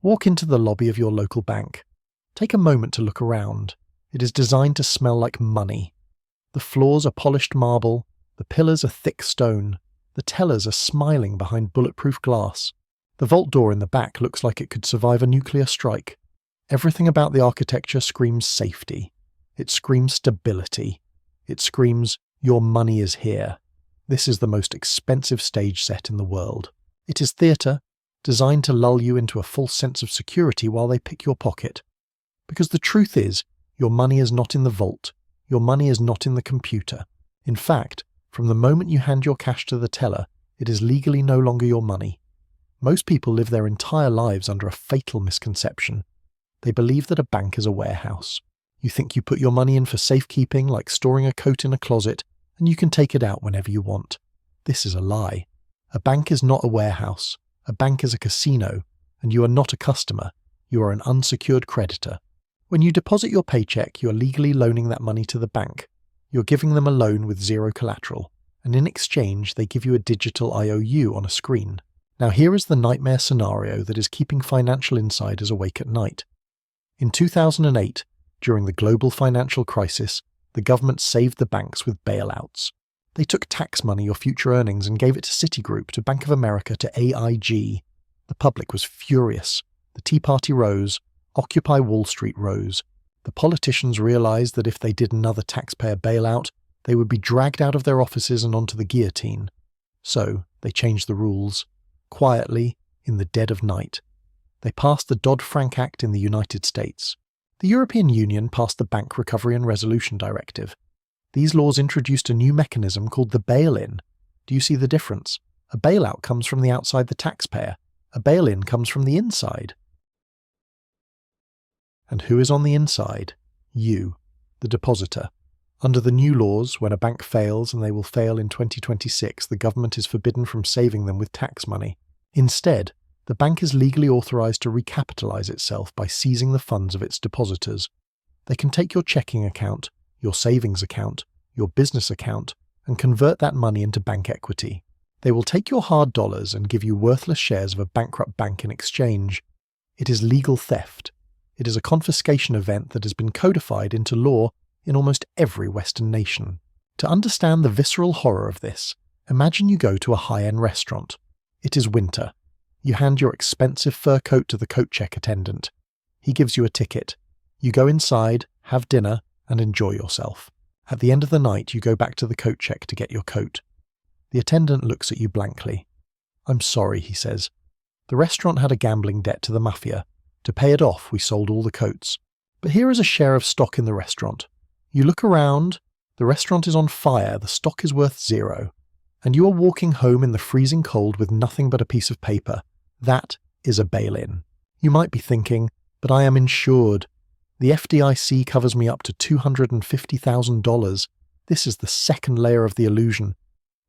Walk into the lobby of your local bank. Take a moment to look around. It is designed to smell like money. The floors are polished marble, the pillars are thick stone, the tellers are smiling behind bulletproof glass. The vault door in the back looks like it could survive a nuclear strike. Everything about the architecture screams safety. It screams stability. It screams, your money is here. This is the most expensive stage set in the world. It is theatre, designed to lull you into a false sense of security while they pick your pocket. Because the truth is, your money is not in the vault. Your money is not in the computer. In fact, from the moment you hand your cash to the teller, it is legally no longer your money. Most people live their entire lives under a fatal misconception. They believe that a bank is a warehouse. You think you put your money in for safekeeping, like storing a coat in a closet, and you can take it out whenever you want. This is a lie. A bank is not a warehouse. A bank is a casino, and you are not a customer. You are an unsecured creditor. When you deposit your paycheck, you are legally loaning that money to the bank. You're giving them a loan with zero collateral, and in exchange they give you a digital IOU on a screen. Now here is the nightmare scenario that is keeping financial insiders awake at night. In 2008, during the global financial crisis, the government saved the banks with bailouts. They took tax money or future earnings and gave it to Citigroup, to Bank of America, to AIG. The public was furious. The Tea Party rose. Occupy Wall Street rose. The politicians realized that if they did another taxpayer bailout, they would be dragged out of their offices and onto the guillotine. So they changed the rules. Quietly, in the dead of night. They passed the Dodd-Frank Act in the United States. The European Union passed the Bank Recovery and Resolution Directive. These laws introduced a new mechanism called the bail-in. Do you see the difference? A bailout comes from the outside the taxpayer. A bail-in comes from the inside. And who is on the inside? You, the depositor. Under the new laws, when a bank fails, and they will fail in 2026, the government is forbidden from saving them with tax money. Instead, the bank is legally authorized to recapitalize itself by seizing the funds of its depositors. They can take your checking account, your savings account, your business account, and convert that money into bank equity. They will take your hard dollars and give you worthless shares of a bankrupt bank in exchange. It is legal theft. It is a confiscation event that has been codified into law in almost every Western nation. To understand the visceral horror of this, imagine you go to a high-end restaurant. It is winter. You hand your expensive fur coat to the coat check attendant. He gives you a ticket. You go inside, have dinner, and enjoy yourself. At the end of the night, you go back to the coat check to get your coat. The attendant looks at you blankly. "I'm sorry," he says. "The restaurant had a gambling debt to the mafia. To pay it off, we sold all the coats. But here is a share of stock in the restaurant. You look around, the restaurant is on fire, the stock is worth zero. And you are walking home in the freezing cold with nothing but a piece of paper. That is a bail-in. You might be thinking, but I am insured. The FDIC covers me up to $250,000. This is the second layer of the illusion.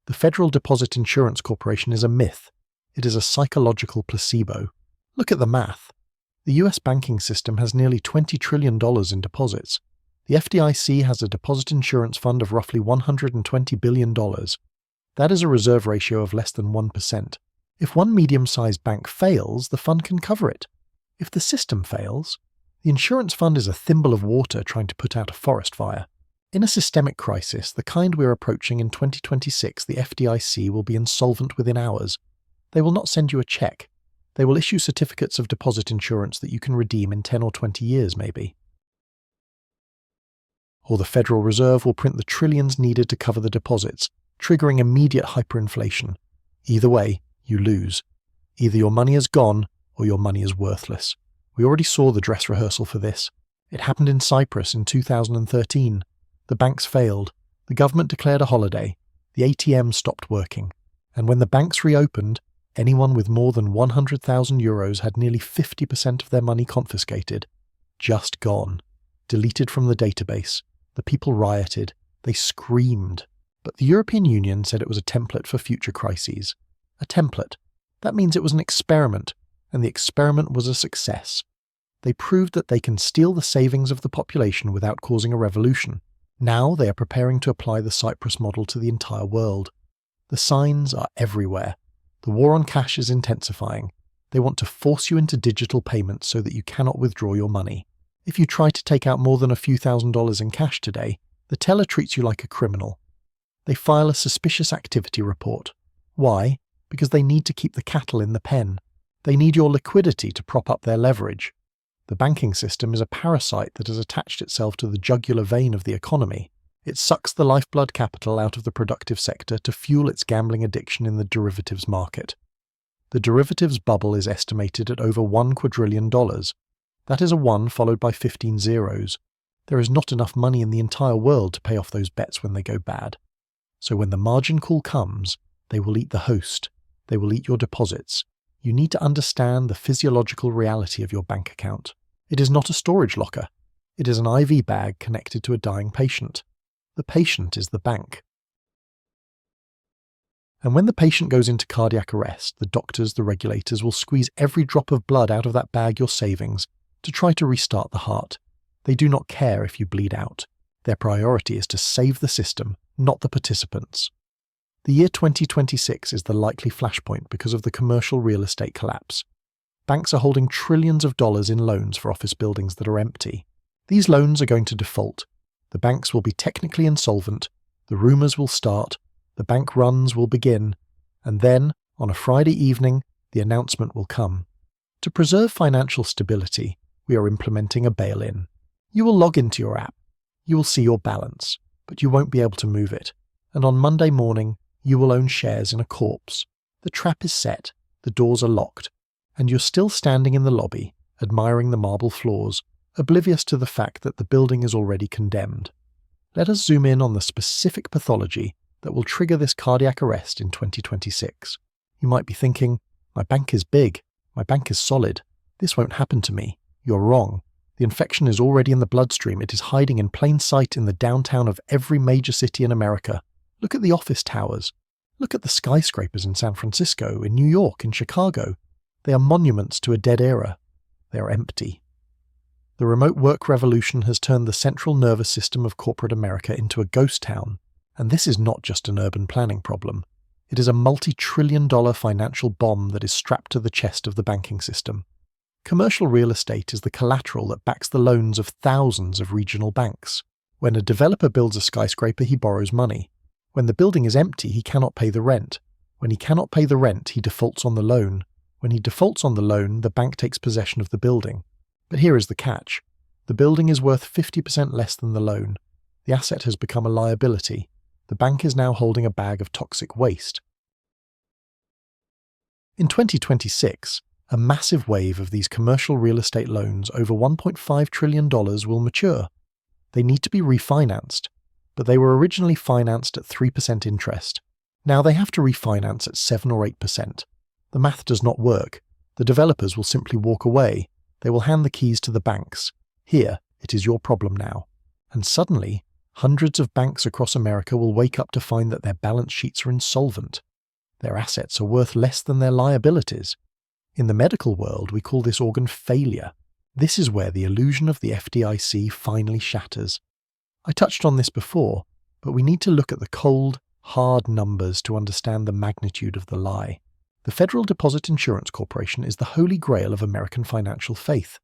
The Federal Deposit Insurance Corporation is a myth. It is a psychological placebo. Look at the math. The US banking system has nearly $20 trillion in deposits. The FDIC has a deposit insurance fund of roughly $120 billion. That is a reserve ratio of less than 1%. If one medium-sized bank fails, the fund can cover it. If the system fails, the insurance fund is a thimble of water trying to put out a forest fire. In a systemic crisis, the kind we're approaching in 2026, the FDIC will be insolvent within hours. They will not send you a check. They will issue certificates of deposit insurance that you can redeem in 10 or 20 years, maybe. Or the Federal Reserve will print the trillions needed to cover the deposits, triggering immediate hyperinflation. Either way, you lose. Either your money is gone, or your money is worthless. We already saw the dress rehearsal for this. It happened in Cyprus in 2013. The banks failed. The government declared a holiday. The ATM stopped working. And when the banks reopened, anyone with more than 100,000 euros had nearly 50% of their money confiscated. Just gone. Deleted from the database. The people rioted. They screamed. But the European Union said it was a template for future crises. A template. That means it was an experiment, and the experiment was a success. They proved that they can steal the savings of the population without causing a revolution. Now they are preparing to apply the Cyprus model to the entire world. The signs are everywhere. The war on cash is intensifying. They want to force you into digital payments so that you cannot withdraw your money. If you try to take out more than a few $1,000s in cash today, the teller treats you like a criminal. They file a suspicious activity report. Why? Because they need to keep the cattle in the pen. They need your liquidity to prop up their leverage. The banking system is a parasite that has attached itself to the jugular vein of the economy. It sucks the lifeblood capital out of the productive sector to fuel its gambling addiction in the derivatives market. The derivatives bubble is estimated at over $1 quadrillion. That is a 1 followed by 15 zeros. There is not enough money in the entire world to pay off those bets when they go bad. So when the margin call comes, they will eat the host. They will eat your deposits. You need to understand the physiological reality of your bank account. It is not a storage locker. It is an IV bag connected to a dying patient. The patient is the bank. And when the patient goes into cardiac arrest, the doctors, the regulators will squeeze every drop of blood out of that bag, your savings, to try to restart the heart. They do not care if you bleed out. Their priority is to save the system, not the participants. The year 2026 is the likely flashpoint because of the commercial real estate collapse. Banks are holding trillions of dollars in loans for office buildings that are empty. These loans are going to default. The banks will be technically insolvent, the rumours will start, the bank runs will begin, and then, on a Friday evening, the announcement will come. To preserve financial stability, we are implementing a bail-in. You will log into your app. You will see your balance, but you won't be able to move it. And on Monday morning, you will own shares in a corpse. The trap is set, the doors are locked, and you're still standing in the lobby, admiring the marble floors, oblivious to the fact that the building is already condemned. Let us zoom in on the specific pathology that will trigger this cardiac arrest in 2026. You might be thinking, my bank is big, my bank is solid, this won't happen to me. You're wrong. The infection is already in the bloodstream. It is hiding in plain sight in the downtown of every major city in America. Look at the office towers. Look at the skyscrapers in San Francisco, in New York, in Chicago. They are monuments to a dead era. They are empty. The remote work revolution has turned the central nervous system of corporate America into a ghost town. And this is not just an urban planning problem. It is a multi-trillion-dollar financial bomb that is strapped to the chest of the banking system. Commercial real estate is the collateral that backs the loans of thousands of regional banks. When a developer builds a skyscraper, he borrows money. When the building is empty, he cannot pay the rent. When he cannot pay the rent, he defaults on the loan. When he defaults on the loan, the bank takes possession of the building. But here is the catch. The building is worth 50% less than the loan. The asset has become a liability. The bank is now holding a bag of toxic waste. In 2026, a massive wave of these commercial real estate loans over $1.5 trillion will mature. They need to be refinanced, but they were originally financed at 3% interest. Now they have to refinance at 7 or 8%. The math does not work. The developers will simply walk away. They will hand the keys to the banks. Here, it is your problem now. And suddenly, hundreds of banks across America will wake up to find that their balance sheets are insolvent. Their assets are worth less than their liabilities. In the medical world, we call this organ failure. This is where the illusion of the FDIC finally shatters. I touched on this before, but we need to look at the cold, hard numbers to understand the magnitude of the lie. The Federal Deposit Insurance Corporation is the holy grail of American financial faith.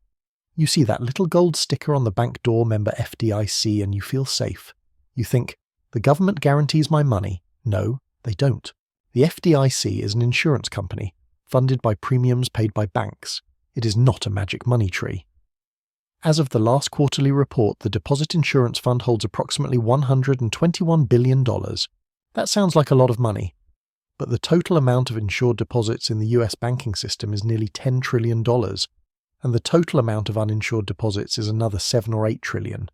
You see that little gold sticker on the bank door, member FDIC, and you feel safe. You think, the government guarantees my money. No, they don't. The FDIC is an insurance company, funded by premiums paid by banks. It is not a magic money tree. As of the last quarterly report, the Deposit Insurance Fund holds approximately $121 billion. That sounds like a lot of money. But the total amount of insured deposits in the US banking system is nearly $10 trillion, and the total amount of uninsured deposits is another 7 or 8 trillion.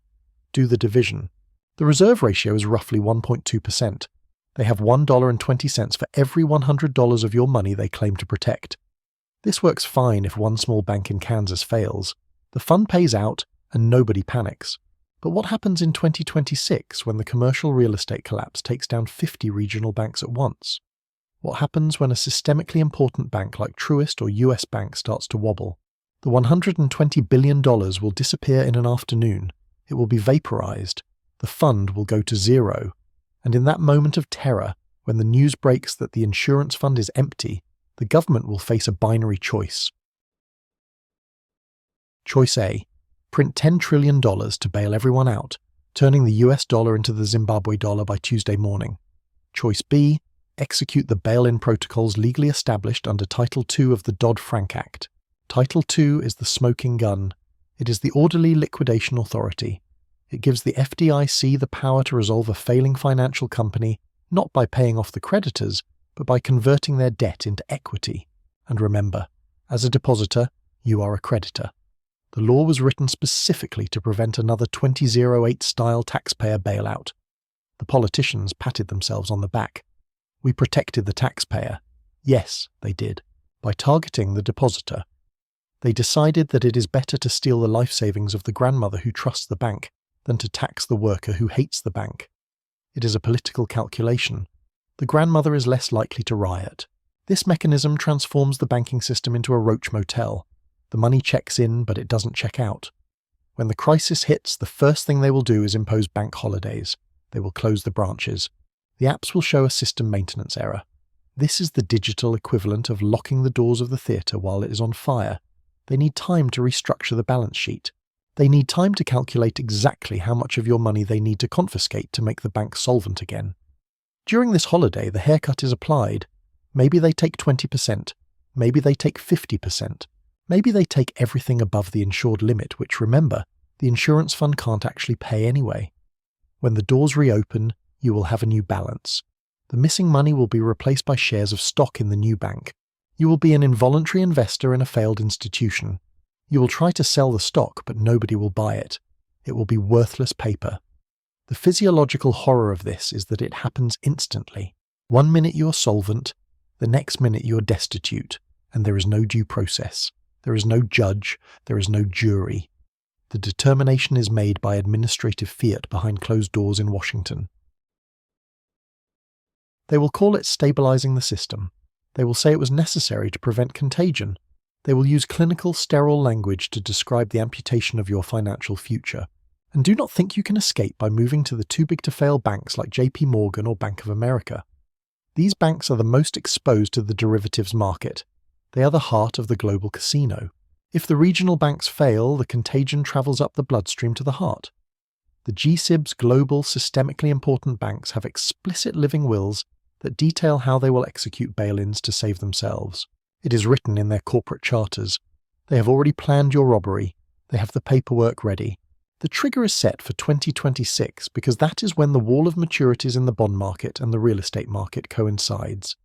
Do the division. The reserve ratio is roughly 1.2%. They have $1.20 for every $100 of your money they claim to protect. This works fine if one small bank in Kansas fails. The fund pays out and nobody panics. But what happens in 2026 when the commercial real estate collapse takes down 50 regional banks at once? What happens when a systemically important bank like Truist or US Bank starts to wobble? The $120 billion will disappear in an afternoon. It will be vaporized. The fund will go to zero. And in that moment of terror, when the news breaks that the insurance fund is empty, The government will face a binary choice. Choice A: print $10 trillion to bail everyone out, turning the US dollar into the Zimbabwe dollar by Tuesday morning. Choice B: execute the bail-in protocols legally established under Title II of the Dodd-Frank Act. Title II is the smoking gun. It is the orderly liquidation authority. It gives the FDIC the power to resolve a failing financial company not by paying off the creditors, but by converting their debt into equity. And remember, as a depositor, you are a creditor. The law was written specifically to prevent another 2008-style taxpayer bailout. The politicians patted themselves on the back. We protected the taxpayer. Yes, they did, by targeting the depositor. They decided that it is better to steal the life savings of the grandmother who trusts the bank than to tax the worker who hates the bank. It is a political calculation. The grandmother is less likely to riot. This mechanism transforms the banking system into a roach motel. The money checks in, but it doesn't check out. When the crisis hits, the first thing they will do is impose bank holidays. They will close the branches. The apps will show a system maintenance error. This is the digital equivalent of locking the doors of the theatre while it is on fire. They need time to restructure the balance sheet. They need time to calculate exactly how much of your money they need to confiscate to make the bank solvent again. During this holiday, the haircut is applied. Maybe they take 20%. Maybe they take 50%. Maybe they take everything above the insured limit, which, remember, the insurance fund can't actually pay anyway. When the doors reopen, you will have a new balance. The missing money will be replaced by shares of stock in the new bank. You will be an involuntary investor in a failed institution. You will try to sell the stock, but nobody will buy it. It will be worthless paper. The physiological horror of this is that it happens instantly. 1 minute you are solvent, the next minute you are destitute, and there is no due process. There is no judge, there is no jury. The determination is made by administrative fiat behind closed doors in Washington. They will call it stabilizing the system. They will say it was necessary to prevent contagion. They will use clinical, sterile language to describe the amputation of your financial future. And do not think you can escape by moving to the too-big-to-fail banks like JP Morgan or Bank of America. These banks are the most exposed to the derivatives market. They are the heart of the global casino. If the regional banks fail, the contagion travels up the bloodstream to the heart. The G-SIB's global, systemically important banks have explicit living wills that detail how they will execute bail-ins to save themselves. It is written in their corporate charters. They have already planned your robbery. They have the paperwork ready. The trigger is set for 2026 because that is when the wall of maturities in the bond market and the real estate market coincides.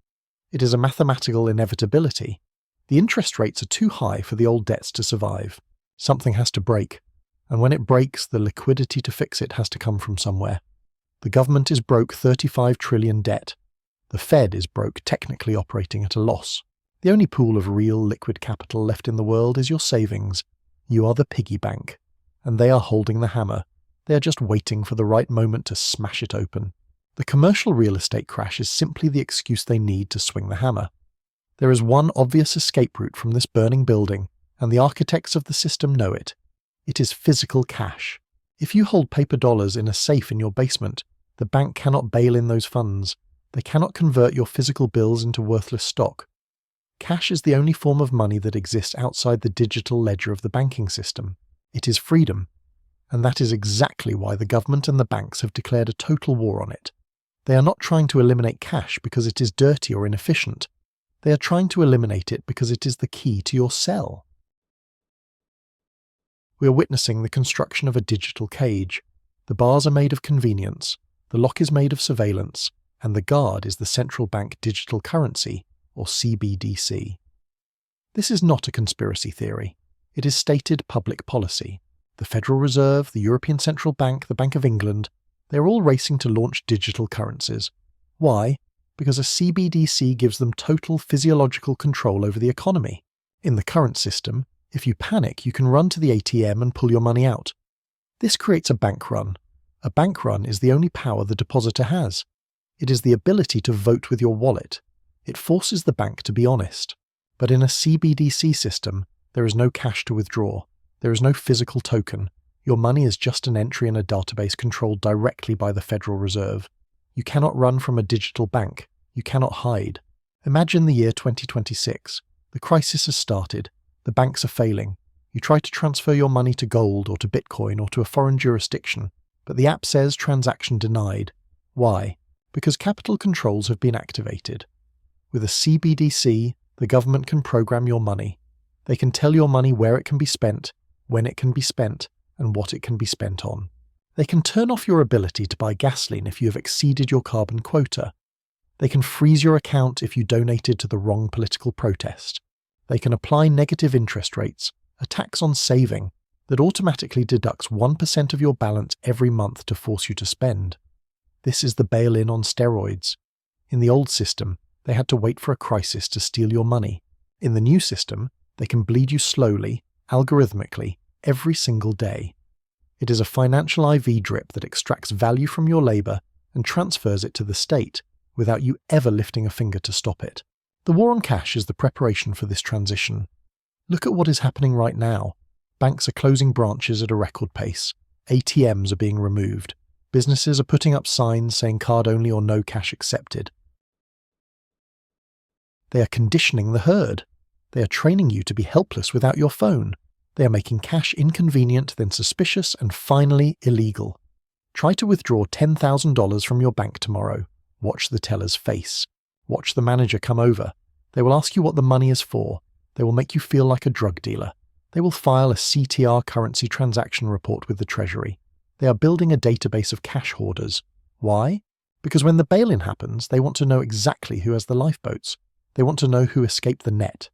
It is a mathematical inevitability. The interest rates are too high for the old debts to survive. Something has to break. And when it breaks, the liquidity to fix it has to come from somewhere. The government is broke 35 trillion debt. The Fed is broke, technically operating at a loss. The only pool of real liquid capital left in the world is your savings. You are the piggy bank. And they are holding the hammer. They are just waiting for the right moment to smash it open. The commercial real estate crash is simply the excuse they need to swing the hammer. There is one obvious escape route from this burning building, and the architects of the system know it. It is physical cash. If you hold paper dollars in a safe in your basement, the bank cannot bail in those funds. They cannot convert your physical bills into worthless stock. Cash is the only form of money that exists outside the digital ledger of the banking system. It is freedom. And that is exactly why the government and the banks have declared a total war on it. They are not trying to eliminate cash because it is dirty or inefficient. They are trying to eliminate it because it is the key to your cell. We are witnessing the construction of a digital cage. The bars are made of convenience, the lock is made of surveillance, and the guard is the central bank digital currency, or CBDC. This is not a conspiracy theory. It is stated public policy. The Federal Reserve, the European Central Bank, the Bank of England, they are all racing to launch digital currencies. Why? Because a CBDC gives them total physiological control over the economy. In the current system, if you panic, you can run to the ATM and pull your money out. This creates a bank run. A bank run is the only power the depositor has. It is the ability to vote with your wallet. It forces the bank to be honest. But in a CBDC system, there is no cash to withdraw. There is no physical token. Your money is just an entry in a database controlled directly by the Federal Reserve. You cannot run from a digital bank. You cannot hide. Imagine the year 2026. The crisis has started. The banks are failing. You try to transfer your money to gold or to Bitcoin or to a foreign jurisdiction, but the app says transaction denied. Why? Because capital controls have been activated. With a CBDC, the government can program your money. They can tell your money where it can be spent, when it can be spent, and what it can be spent on. They can turn off your ability to buy gasoline if you have exceeded your carbon quota. They can freeze your account if you donated to the wrong political protest. They can apply negative interest rates, a tax on saving, that automatically deducts 1% of your balance every month to force you to spend. This is the bail-in on steroids. In the old system, they had to wait for a crisis to steal your money. In the new system, they can bleed you slowly, algorithmically, every single day. It is a financial IV drip that extracts value from your labour and transfers it to the state without you ever lifting a finger to stop it. The war on cash is the preparation for this transition. Look at what is happening right now. Banks are closing branches at a record pace. ATMs are being removed. Businesses are putting up signs saying card only or no cash accepted. They are conditioning the herd. They are training you to be helpless without your phone. They are making cash inconvenient, then suspicious, and finally illegal. Try to withdraw $10,000 from your bank tomorrow. Watch the teller's face. Watch the manager come over. They will ask you what the money is for. They will make you feel like a drug dealer. They will file a CTR currency transaction report with the Treasury. They are building a database of cash hoarders. Why? Because when the bail-in happens, they want to know exactly who has the lifeboats. They want to know who escaped the net.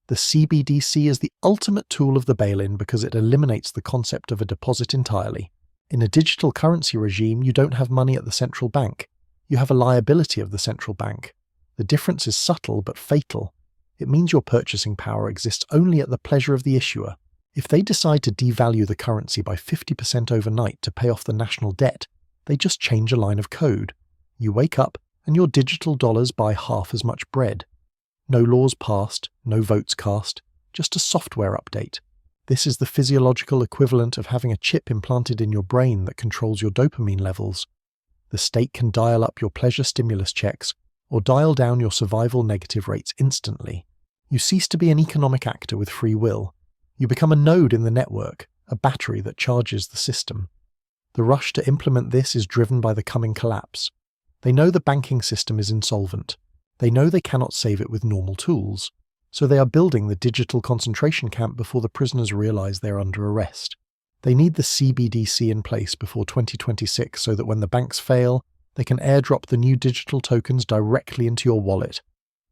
The CBDC is the ultimate tool of the bail-in because it eliminates the concept of a deposit entirely. In a digital currency regime, you don't have money at the central bank. You have a liability of the central bank. The difference is subtle but fatal. It means your purchasing power exists only at the pleasure of the issuer. If they decide to devalue the currency by 50% overnight to pay off the national debt, they just change a line of code. You wake up and your digital dollars buy half as much bread. No laws passed, no votes cast, just a software update. This is the physiological equivalent of having a chip implanted in your brain that controls your dopamine levels. The state can dial up your pleasure stimulus checks or dial down your survival negative rates instantly. You cease to be an economic actor with free will. You become a node in the network, a battery that charges the system. The rush to implement this is driven by the coming collapse. They know the banking system is insolvent. They know they cannot save it with normal tools. So they are building the digital concentration camp before the prisoners realize they are under arrest. They need the CBDC in place before 2026 so that when the banks fail, they can airdrop the new digital tokens directly into your wallet.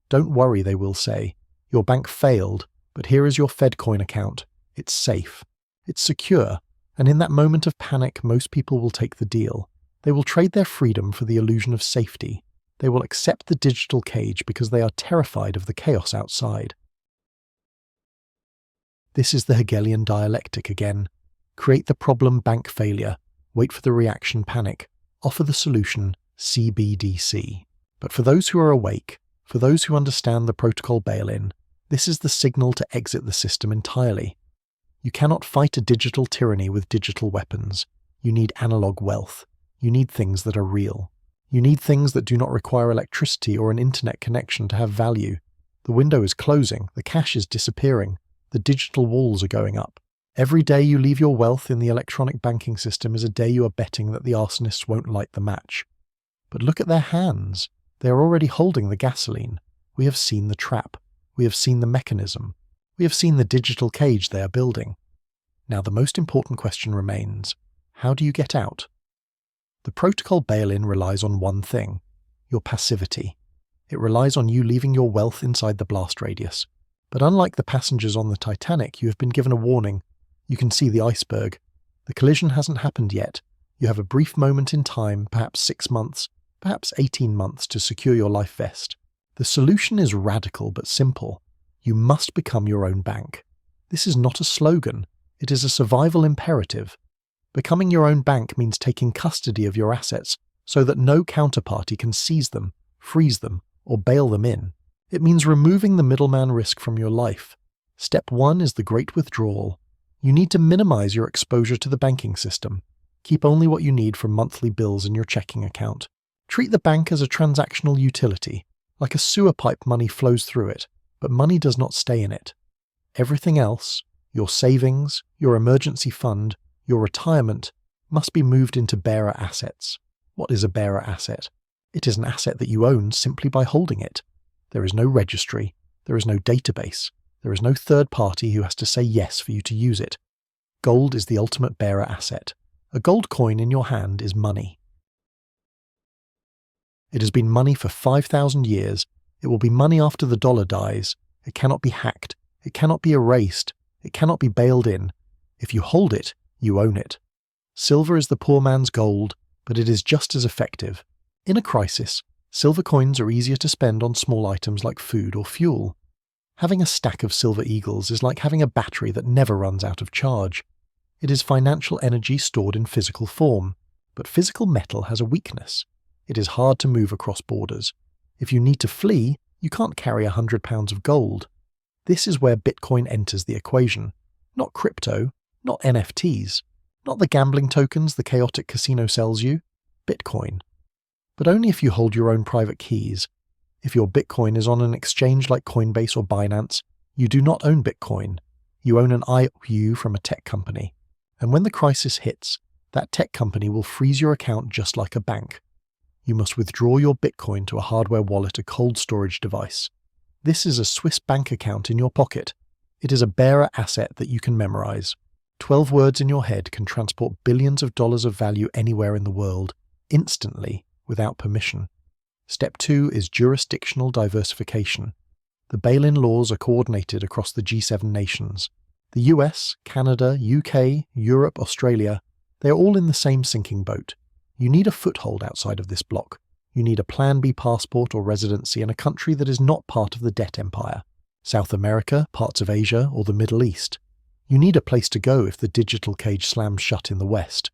Don't worry, they will say. Your bank failed, but here is your FedCoin account. It's safe. It's secure. And in that moment of panic, most people will take the deal. They will trade their freedom for the illusion of safety. They will accept the digital cage because they are terrified of the chaos outside. This is the Hegelian dialectic again. Create the problem, bank failure. Wait for the reaction, panic. Offer the solution, CBDC. But for those who are awake, for those who understand the protocol bail-in, this is the signal to exit the system entirely. You cannot fight a digital tyranny with digital weapons. You need analog wealth. You need things that are real. You need things that do not require electricity or an internet connection to have value. The window is closing, the cash is disappearing, the digital walls are going up. Every day you leave your wealth in the electronic banking system is a day you are betting that the arsonists won't light the match. But look at their hands. They are already holding the gasoline. We have seen the trap. We have seen the mechanism. We have seen the digital cage they are building. Now the most important question remains. How do you get out? The protocol bail-in relies on one thing, your passivity. It relies on you leaving your wealth inside the blast radius. But unlike the passengers on the Titanic, you have been given a warning. You can see the iceberg. The collision hasn't happened yet. You have a brief moment in time, perhaps 6 months, perhaps 18 months to secure your life vest. The solution is radical but simple. You must become your own bank. This is not a slogan. It is a survival imperative. Becoming your own bank means taking custody of your assets so that no counterparty can seize them, freeze them, or bail them in. It means removing the middleman risk from your life. Step 1 is the great withdrawal. You need to minimize your exposure to the banking system. Keep only what you need for monthly bills in your checking account. Treat the bank as a transactional utility. Like a sewer pipe, money flows through it, but money does not stay in it. Everything else, your savings, your emergency fund, your retirement, must be moved into bearer assets. What is a bearer asset? It is an asset that you own simply by holding it. There is no registry, there is no database, there is no third party who has to say yes for you to use it. Gold is the ultimate bearer asset. A gold coin in your hand is money. It has been money for 5,000 years. It will be money after the dollar dies. It cannot be hacked. It cannot be erased. It cannot be bailed in. If you hold it, you own it. Silver is the poor man's gold, but it is just as effective. In a crisis, silver coins are easier to spend on small items like food or fuel. Having a stack of silver eagles is like having a battery that never runs out of charge. It is financial energy stored in physical form, but physical metal has a weakness. It is hard to move across borders. If you need to flee, you can't carry 100 pounds of gold. This is where Bitcoin enters the equation. Not crypto, not NFTs, not the gambling tokens the chaotic casino sells you. Bitcoin. But only if you hold your own private keys. If your Bitcoin is on an exchange like Coinbase or Binance, you do not own Bitcoin. You own an IOU from a tech company. And when the crisis hits, that tech company will freeze your account just like a bank. You must withdraw your Bitcoin to a hardware wallet, a cold storage device. This is a Swiss bank account in your pocket. It is a bearer asset that you can memorize. 12 words in your head can transport billions of dollars of value anywhere in the world, instantly, without permission. Step 2 is jurisdictional diversification. The bail-in laws are coordinated across the G7 nations. The US, Canada, UK, Europe, Australia, they are all in the same sinking boat. You need a foothold outside of this bloc. You need a Plan B passport or residency in a country that is not part of the debt empire. South America, parts of Asia, or the Middle East. You need a place to go if the digital cage slams shut in the West.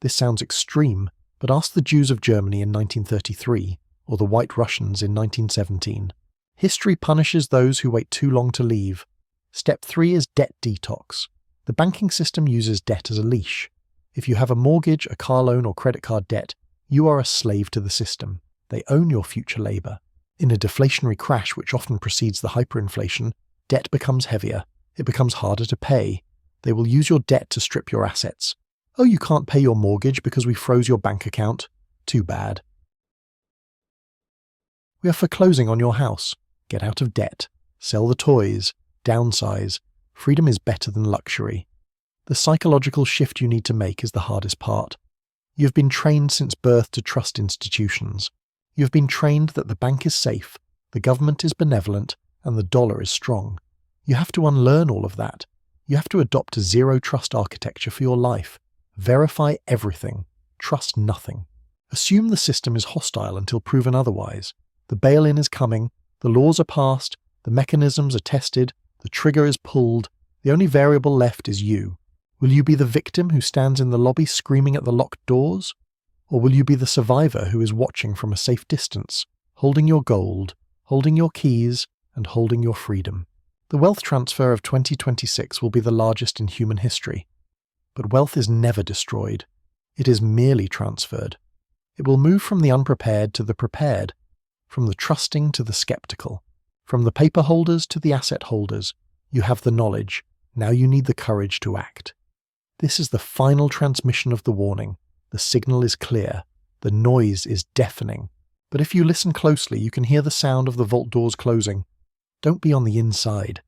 This sounds extreme, but ask the Jews of Germany in 1933, or the White Russians in 1917. History punishes those who wait too long to leave. Step 3 is debt detox. The banking system uses debt as a leash. If you have a mortgage, a car loan, or credit card debt, you are a slave to the system. They own your future labour. In a deflationary crash which often precedes the hyperinflation, debt becomes heavier. It becomes harder to pay. They will use your debt to strip your assets. Oh, you can't pay your mortgage because we froze your bank account? Too bad. We are foreclosing on your house. Get out of debt. Sell the toys. Downsize. Freedom is better than luxury. The psychological shift you need to make is the hardest part. You have been trained since birth to trust institutions. You have been trained that the bank is safe, the government is benevolent, and the dollar is strong. You have to unlearn all of that. You have to adopt a zero-trust architecture for your life. Verify everything. Trust nothing. Assume the system is hostile until proven otherwise. The bail-in is coming, the laws are passed, the mechanisms are tested, the trigger is pulled. The only variable left is you. Will you be the victim who stands in the lobby screaming at the locked doors? Or will you be the survivor who is watching from a safe distance, holding your gold, holding your keys, and holding your freedom? The wealth transfer of 2026 will be the largest in human history. But wealth is never destroyed. It is merely transferred. It will move from the unprepared to the prepared, from the trusting to the skeptical, from the paper holders to the asset holders. You have the knowledge. Now you need the courage to act. This is the final transmission of the warning. The signal is clear. The noise is deafening. But if you listen closely, you can hear the sound of the vault doors closing. Don't be on the inside.